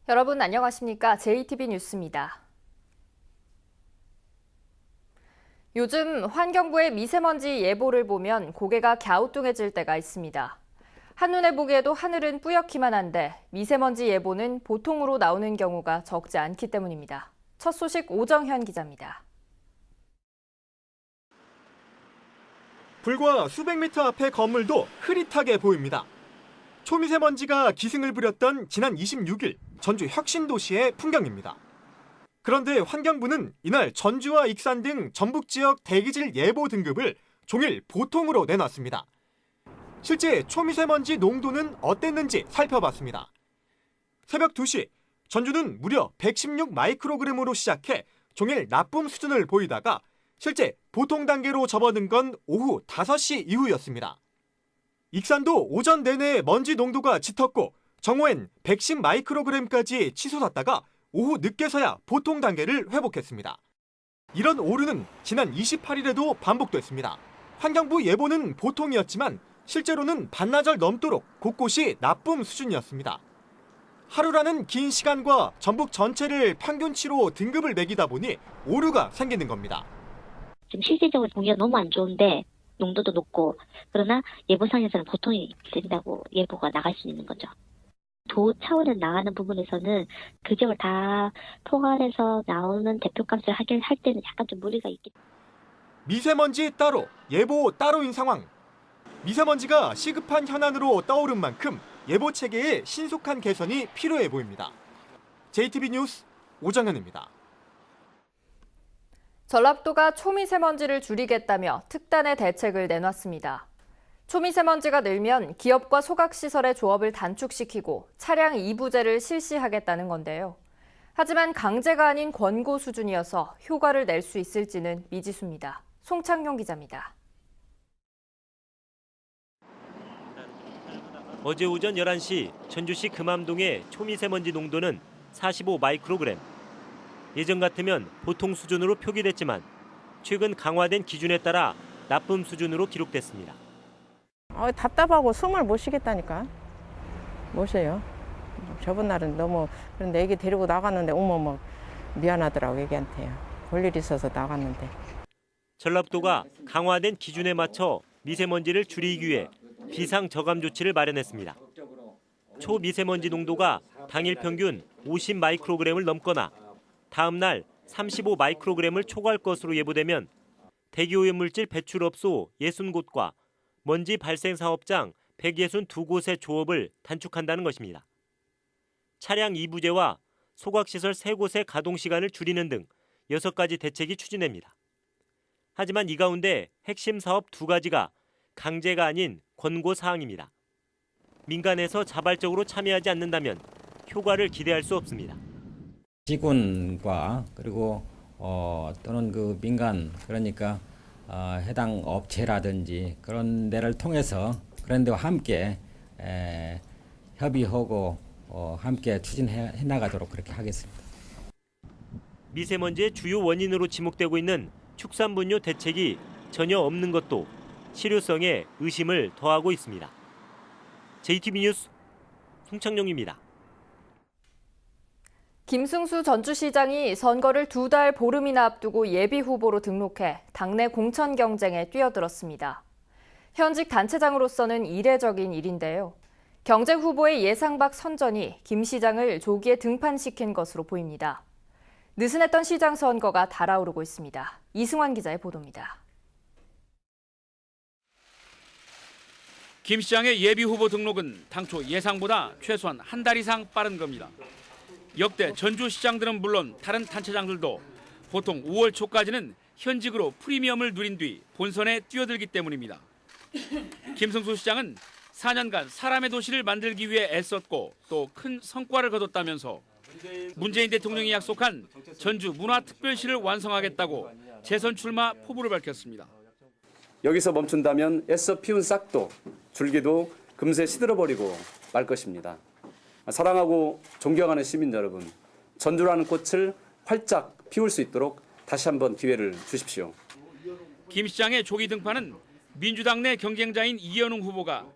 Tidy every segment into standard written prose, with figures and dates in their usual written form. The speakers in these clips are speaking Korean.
여러분 안녕하십니까? JTB 뉴스입니다. 요즘 환경부의 미세먼지 예보를 보면 고개가 갸우뚱해질 때가 있습니다. 한눈에 보기에도 하늘은 뿌옇기만 한데 미세먼지 예보는 보통으로 나오는 경우가 적지 않기 때문입니다. 첫 소식 오정현 기자입니다. 불과 수백 미터 앞의 건물도 흐릿하게 보입니다. 초미세먼지가 기승을 부렸던 지난 26일 전주 혁신도시의 풍경입니다. 그런데 환경부는 이날 전주와 익산 등 전북 지역 대기질 예보 등급을 종일 보통으로 내놨습니다. 실제 초미세먼지 농도는 어땠는지 살펴봤습니다. 새벽 2시 전주는 무려 116 마이크로그램으로 시작해 종일 나쁨 수준을 보이다가 실제 보통 단계로 접어든 건 오후 5시 이후였습니다. 익산도 오전 내내 먼지 농도가 짙었고 정오엔 110 마이크로그램까지 치솟았다가 오후 늦게서야 보통 단계를 회복했습니다. 이런 오류는 지난 28일에도 반복됐습니다. 환경부 예보는 보통이었지만 실제로는 반나절 넘도록 곳곳이 나쁨 수준이었습니다. 하루라는 긴 시간과 전북 전체를 평균치로 등급을 매기다 보니 오류가 생기는 겁니다. 지금 실질적으로 공기가 너무 안 좋은데 농도도 높고 그러나 예보상에서는 보통이 된다고 예보가 나갈 수 있는 거죠. 도 차원에서 나가는 부분에서는 그 지역을 다 포괄해서 나오는 대표값을 할 때는 약간 좀 무리가 있기 때문에. 미세먼지 따로, 예보 따로인 상황. 미세먼지가 시급한 현안으로 떠오른 만큼 예보 체계의 신속한 개선이 필요해 보입니다. JTB 뉴스 오정현입니다. 전라도가 초미세먼지를 줄이겠다며 특단의 대책을 내놨습니다. 초미세먼지가 늘면 기업과 소각시설의 조업을 단축시키고 차량 2부제를 실시하겠다는 건데요. 하지만 강제가 아닌 권고 수준이어서 효과를 낼 수 있을지는 미지수입니다. 송창용 기자입니다. 어제 오전 11시 전주시 금암동의 초미세먼지 농도는 45 마이크로그램. 예전 같으면 보통 수준으로 표기됐지만 최근 강화된 기준에 따라 나쁨 수준으로 기록됐습니다. 답답하고 숨을 못 쉬겠다니까. 못 쉬어요. 저번 날은 너무 그런데 애기 데리고 나갔는데 어머머 미안하더라고 애기한테요. 볼 일 있어서 나갔는데. 전라도가 강화된 기준에 맞춰 미세먼지를 줄이기 위해 비상 저감 조치를 마련했습니다. 초미세먼지 농도가 당일 평균 50 마이크로그램을 넘거나 다음 날 35 마이크로그램을 초과할 것으로 예보되면 대기오염물질 배출업소 60곳과 먼지 발생 사업장 162곳의 조업을 단축한다는 것입니다. 차량 2부제와 소각시설 3곳의 가동시간을 줄이는 등 6가지 대책이 추진됩니다. 하지만 이 가운데 핵심 사업 2가지가 강제가 아닌 권고 사항입니다. 민간에서 자발적으로 참여하지 않는다면 효과를 기대할 수 없습니다. 지군과 그리고 또는 그 민간 그러니까 해당 업체라든지 그런 데를 통해서 그런 데와 함께 협의하고 함께 추진해 나가도록 그렇게 하겠습니다. 미세먼지의 주요 원인으로 지목되고 있는 축산분뇨 대책이 전혀 없는 것도 실효성에 의심을 더하고 있습니다. JTB 뉴스 송창용입니다. 김승수 전주시장이 선거를 2달 보름이나 앞두고 예비후보로 등록해 당내 공천 경쟁에 뛰어들었습니다. 현직 단체장으로서는 이례적인 일인데요. 경쟁 후보의 예상 밖 선전이 김 시장을 조기에 등판시킨 것으로 보입니다. 느슨했던 시장 선거가 달아오르고 있습니다. 이승환 기자의 보도입니다. 김 시장의 예비후보 등록은 당초 예상보다 최소한 한 달 이상 빠른 겁니다. 역대 전주시장들은 물론 다른 단체장들도 보통 5월 초까지는 현직으로 프리미엄을 누린 뒤 본선에 뛰어들기 때문입니다. 김승수 시장은 4년간 사람의 도시를 만들기 위해 애썼고 또 큰 성과를 거뒀다면서 문재인 대통령이 약속한 전주 문화특별시를 완성하겠다고 재선 출마 포부를 밝혔습니다. 여기서 멈춘다면 애써 피운 싹도 줄기도 금세 시들어버리고 말 것입니다. 사랑하고 존경하는 시민 여러분, 전주라는 꽃을 활짝 피울 수 있도록 다시 한번 기회를 주십시오. 김 시장의 조기 등판은 민주당 내 경쟁자인 이현웅 후보가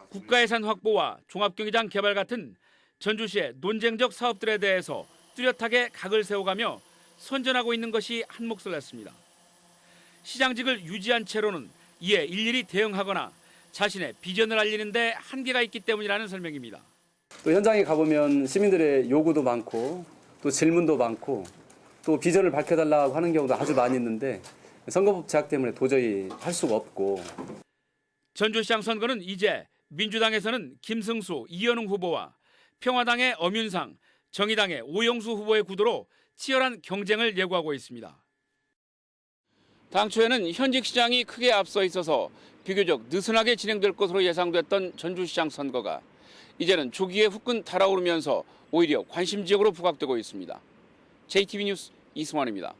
국가예산 확보와 종합경기장 개발 같은 전주시의 논쟁적 사업들에 대해서 뚜렷하게 각을 세워가며 선전하고 있는 것이 한 몫을 했습니다. 시장직을 유지한 채로는 이에 일일이 대응하거나 자신의 비전을 알리는 데 한계가 있기 때문이라는 설명입니다. 또 현장에 가보면 시민들의 요구도 많고 또 질문도 많고 또 비전을 밝혀달라고 하는 경우도 아주 많이 있는데 선거법 제약 때문에 도저히 할 수가 없고. 전주시장 선거는 이제 민주당에서는 김승수, 이현웅 후보와 평화당의 엄윤상, 정의당의 오영수 후보의 구도로 치열한 경쟁을 예고하고 있습니다. 당초에는 현직 시장이 크게 앞서 있어서 비교적 느슨하게 진행될 것으로 예상됐던 전주시장 선거가 이제는 조기에 후끈 달아오르면서 오히려 관심 지역으로 부각되고 있습니다. JTB 뉴스 이승환입니다.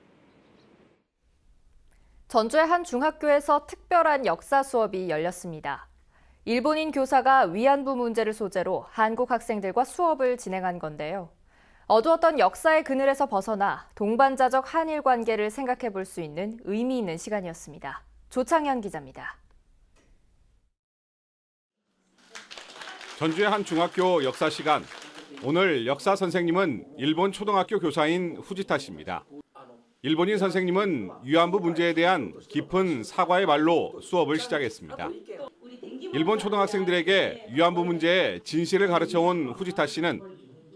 전주의 한 중학교에서 특별한 역사 수업이 열렸습니다. 일본인 교사가 위안부 문제를 소재로 한국 학생들과 수업을 진행한 건데요. 어두웠던 역사의 그늘에서 벗어나 동반자적 한일 관계를 생각해 볼 수 있는 의미 있는 시간이었습니다. 조창현 기자입니다. 전주의 한 중학교 역사 시간. 오늘 역사 선생님은 일본 초등학교 교사인 후지타 씨입니다. 일본인 선생님은 위안부 문제에 대한 깊은 사과의 말로 수업을 시작했습니다. 일본 초등학생들에게 위안부 문제의 진실을 가르쳐온 후지타 씨는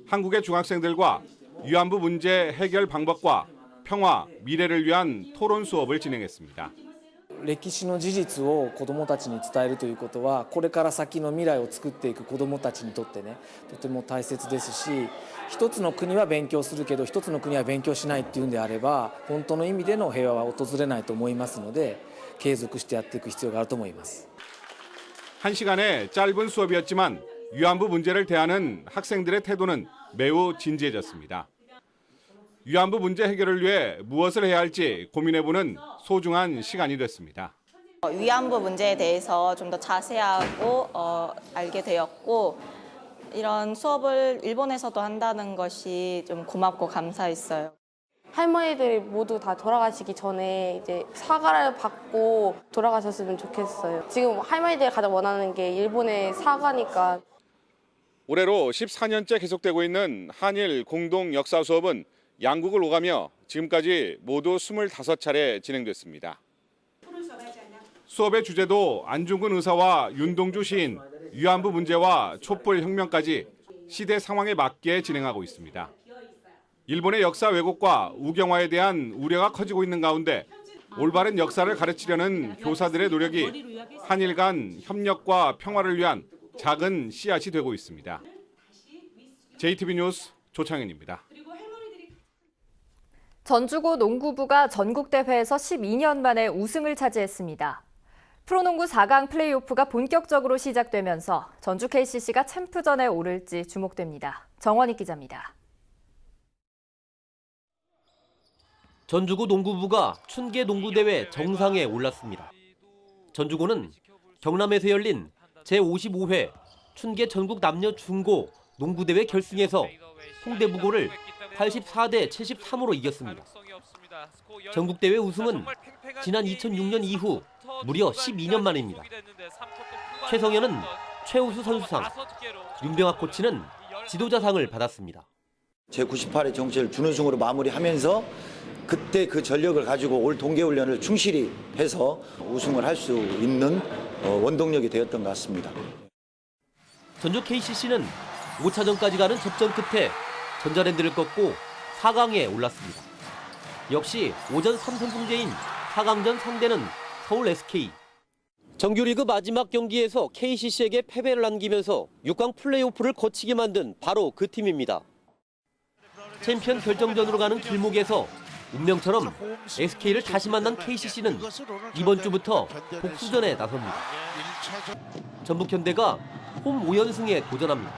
한국의 중학생들과 위안부 문제 해결 방법과 평화, 미래를 위한 토론 수업을 진행했습니다. 歴史の事実を子どもたちに伝えるということはこれから先の未来を作っていく子どもたちにとってねとても大切ですし、一つの国は勉強するけど一つの国は勉強しないっていうんであれば本当の意味での平和は訪れないと思いますので継続してやっていく必要があると思います。 1시간의 짧은 수업이었지만 위안부 문제를 대하는 학생들의 태도는 매우 진지해졌습니다. 위안부 문제 해결을 위해 무엇을 해야 할지 고민해보는 소중한 시간이 됐습니다. 위안부 문제에 대해서 좀 더 자세하고 알게 되었고 이런 수업을 일본에서도 한다는 것이 좀 고맙고 감사했어요. 할머니들이 모두 다 돌아가시기 전에 이제 사과를 받고 돌아가셨으면 좋겠어요. 지금 할머니들이 가장 원하는 게 일본의 사과니까. 올해로 14년째 계속되고 있는 한일 공동 역사 수업은 양국을 오가며 지금까지 모두 25차례 진행됐습니다. 수업의 주제도 안중근 의사와 윤동주 시인, 위안부 문제와 촛불 혁명까지 시대 상황에 맞게 진행하고 있습니다. 일본의 역사 왜곡과 우경화에 대한 우려가 커지고 있는 가운데 올바른 역사를 가르치려는 교사들의 노력이 한일 간 협력과 평화를 위한 작은 씨앗이 되고 있습니다. JTB 뉴스 조창현입니다. 전주고 농구부가 전국대회에서 12년 만에 우승을 차지했습니다. 프로농구 4강 플레이오프가 본격적으로 시작되면서 전주 KCC가 챔프전에 오를지 주목됩니다. 정원익 기자입니다. 전주고 농구부가 춘계 농구대회 정상에 올랐습니다. 전주고는 경남에서 열린 제55회 춘계 전국 남녀 중고 농구대회 결승에서 홍대부고를 84대 73으로 이겼습니다. 전국대회 우승은 지난 2006년 이후 무려 12년 만입니다. 최성현은 최우수 선수상, 윤병학 코치는 지도자상을 받았습니다. 제98회 정치를 준우승으로 마무리하면서 그때 그 전력을 가지고 올 동계훈련을 충실히 해서 우승을 할 수 있는 원동력이 되었던 것 같습니다. 전주 KCC는 5차전까지 가는 접전 끝에 전자랜드를 꺾고 4강에 올랐습니다. 역시 오전 3승승제인 4강전 상대는 서울 SK. 정규리그 마지막 경기에서 KCC에게 패배를 안기면서 6강 플레이오프를 거치게 만든 바로 그 팀입니다. 챔피언 결정전으로 가는 길목에서 운명처럼 SK를 다시 만난 KCC는 이번 주부터 복수전에 나섭니다. 전북현대가 홈 5연승에 도전합니다.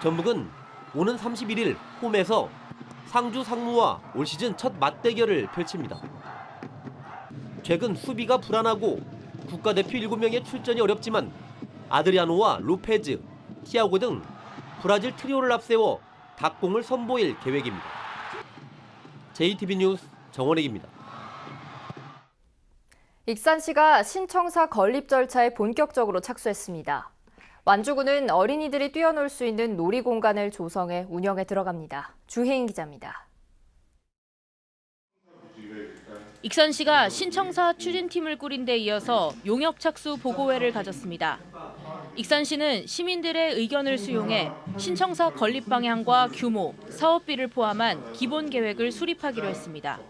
전북은 오는 31일 홈에서 상주 상무와 올 시즌 첫 맞대결을 펼칩니다. 최근 수비가 불안하고 국가대표 7명의 출전이 어렵지만 아드리아노와 로페즈, 티아고 등 브라질 트리오를 앞세워 닭공을 선보일 계획입니다. JTB 뉴스 정원익입니다. 익산시가 신청사 건립 절차에 본격적으로 착수했습니다. 완주군은 어린이들이 뛰어놀 수 있는 놀이 공간을 조성해 운영에 들어갑니다. 주혜인 기자입니다. 익선시가 신청사 추진팀을 꾸린 데 이어서 용역 착수 보고회를 가졌습니다. 익선시는 시민들의 의견을 수용해 신청사 건립 방향과 규모, 사업비를 포함한 기본 계획을 수립하기로 했습니다.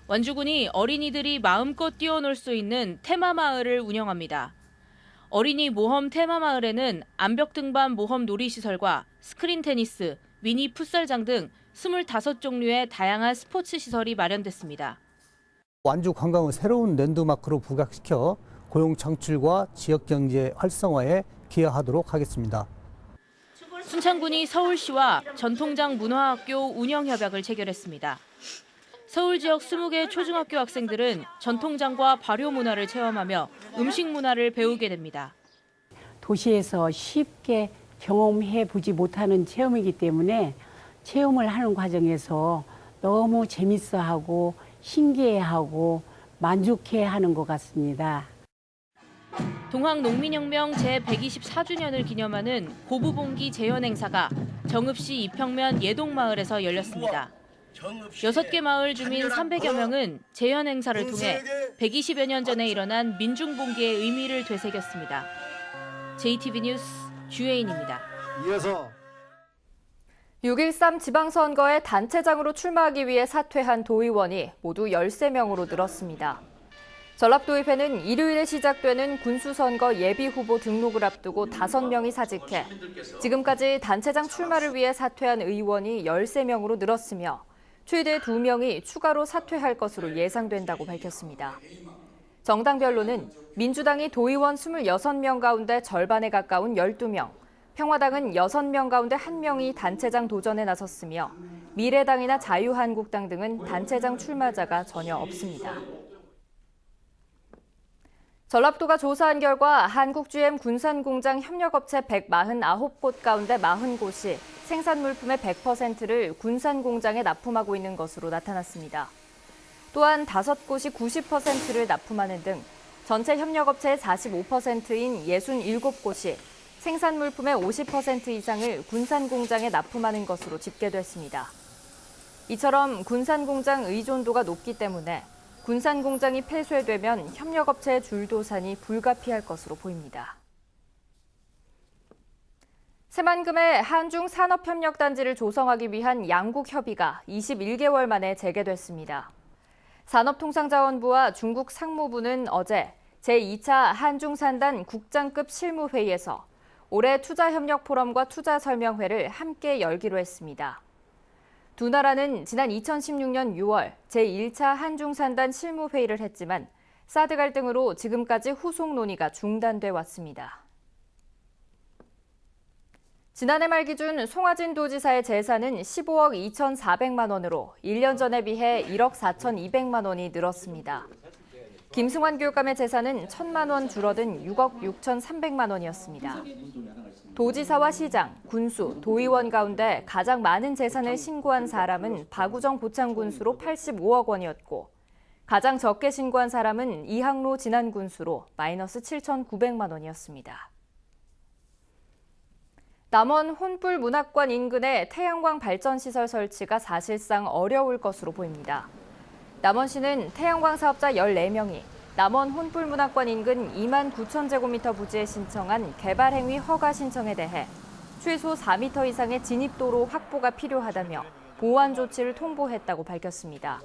완주군이 어린이들이 마음껏 뛰어놀 수 있는 테마마을을 운영합니다. 어린이 모험 테마마을에는 암벽 등반 모험 놀이시설과 스크린 테니스, 미니 풋살장 등 25종류의 다양한 스포츠 시설이 마련됐습니다. 완주 관광을 새로운 랜드마크로 부각시켜 고용 창출과 지역 경제 활성화에 기여하도록 하겠습니다. 순창군이 서울시와 전통장 문화학교 운영 협약을 체결했습니다. 서울 지역 20개 초중학교 학생들은 전통장과 발효 문화를 체험하며 음식 문화를 배우게 됩니다. 도시에서 쉽게 경험해 보지 못하는 체험이기 때문에 체험을 하는 과정에서 너무 재밌어하고 신기해하고 만족해하는 것 같습니다. 동학농민혁명 제124주년을 기념하는 고부봉기 재현 행사가 정읍시 이평면 예동마을에서 열렸습니다. 6개 마을 주민 300여 명은 재현 행사를 통해 120여 년 전에 일어난 민중봉기의 의미를 되새겼습니다. JTB 뉴스 주혜인입니다. 이어서 6.13 지방선거에 단체장으로 출마하기 위해 사퇴한 도의원이 모두 13명으로 늘었습니다. 전랍도의회는 일요일에 시작되는 군수선거 예비후보 등록을 앞두고 5명이 사직해 지금까지 단체장 출마를 위해 사퇴한 의원이 13명으로 늘었으며 최대 2명이 추가로 사퇴할 것으로 예상된다고 밝혔습니다. 정당별로는 민주당이 도의원 26명 가운데 절반에 가까운 12명, 평화당은 6명 가운데 1명이 단체장 도전에 나섰으며 미래당이나 자유한국당 등은 단체장 출마자가 전혀 없습니다. 전랍도가 조사한 결과 한국 GM 군산공장 협력업체 149곳 가운데 40곳이 생산물품의 100%를 군산공장에 납품하고 있는 것으로 나타났습니다. 또한 5곳이 90%를 납품하는 등 전체 협력업체의 45%인 67곳이 생산물품의 50% 이상을 군산공장에 납품하는 것으로 집계됐습니다. 이처럼 군산공장 의존도가 높기 때문에 군산공장이 폐쇄되면 협력업체의 줄도산이 불가피할 것으로 보입니다. 새만금의 한중 산업협력단지를 조성하기 위한 양국협의가 21개월 만에 재개됐습니다. 산업통상자원부와 중국 상무부는 어제 제2차 한중산단 국장급 실무회의에서 올해 투자협력 포럼과 투자설명회를 함께 열기로 했습니다. 두 나라는 지난 2016년 6월 제1차 한중산단 실무회의를 했지만 사드 갈등으로 지금까지 후속 논의가 중단돼 왔습니다. 지난해 말 기준 송하진 도지사의 재산은 15억 2,400만 원으로 1년 전에 비해 1억 4,200만 원이 늘었습니다. 김승환 교육감의 재산은 1,000만 원 줄어든 6억 6,300만 원이었습니다. 도지사와 시장, 군수, 도의원 가운데 가장 많은 재산을 신고한 사람은 박우정 보창군수로 85억 원이었고 가장 적게 신고한 사람은 이항로 진안군수로 마이너스 7,900만 원이었습니다. 남원 혼불 문학관 인근에 태양광 발전시설 설치가 사실상 어려울 것으로 보입니다. 남원시는 태양광 사업자 14명이 남원 혼불 문학관 인근 2만 9천 제곱미터 부지에 신청한 개발 행위 허가 신청에 대해 최소 4m 이상의 진입도로 확보가 필요하다며 보완 조치를 통보했다고 밝혔습니다.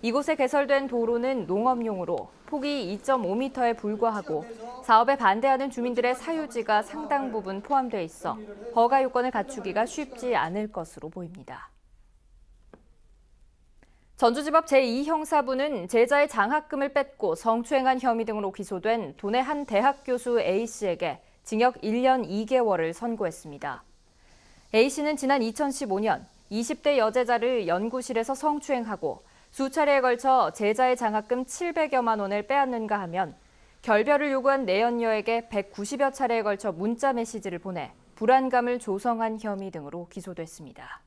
이곳에 개설된 도로는 농업용으로 폭이 2.5m에 불과하고 사업에 반대하는 주민들의 사유지가 상당 부분 포함돼 있어 허가 요건을 갖추기가 쉽지 않을 것으로 보입니다. 전주지법 제2형사부는 제자의 장학금을 뺏고 성추행한 혐의 등으로 기소된 도내 한 대학 교수 A씨에게 징역 1년 2개월을 선고했습니다. A씨는 지난 2015년 20대 여제자를 연구실에서 성추행하고 수차례에 걸쳐 제자의 장학금 700여만 원을 빼앗는가 하면 결별을 요구한 내연녀에게 190여 차례에 걸쳐 문자 메시지를 보내 불안감을 조성한 혐의 등으로 기소됐습니다.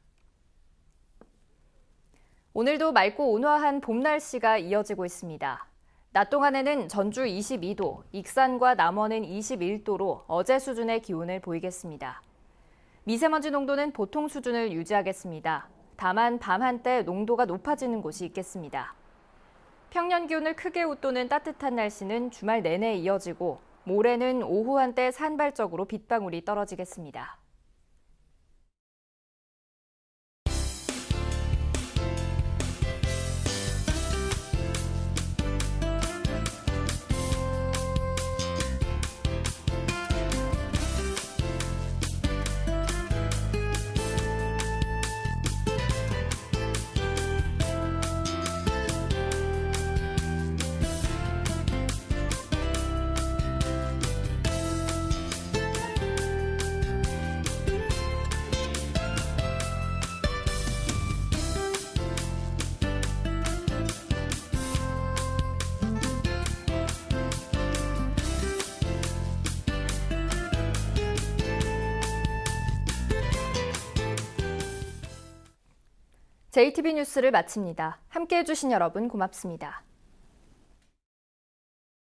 오늘도 맑고 온화한 봄 날씨가 이어지고 있습니다. 낮 동안에는 전주 22도, 익산과 남원은 21도로 어제 수준의 기온을 보이겠습니다. 미세먼지 농도는 보통 수준을 유지하겠습니다. 다만 밤 한때 농도가 높아지는 곳이 있겠습니다. 평년 기온을 크게 웃도는 따뜻한 날씨는 주말 내내 이어지고 모레는 오후 한때 산발적으로 빗방울이 떨어지겠습니다. JTB 뉴스를 마칩니다. 함께해 주신 여러분 고맙습니다.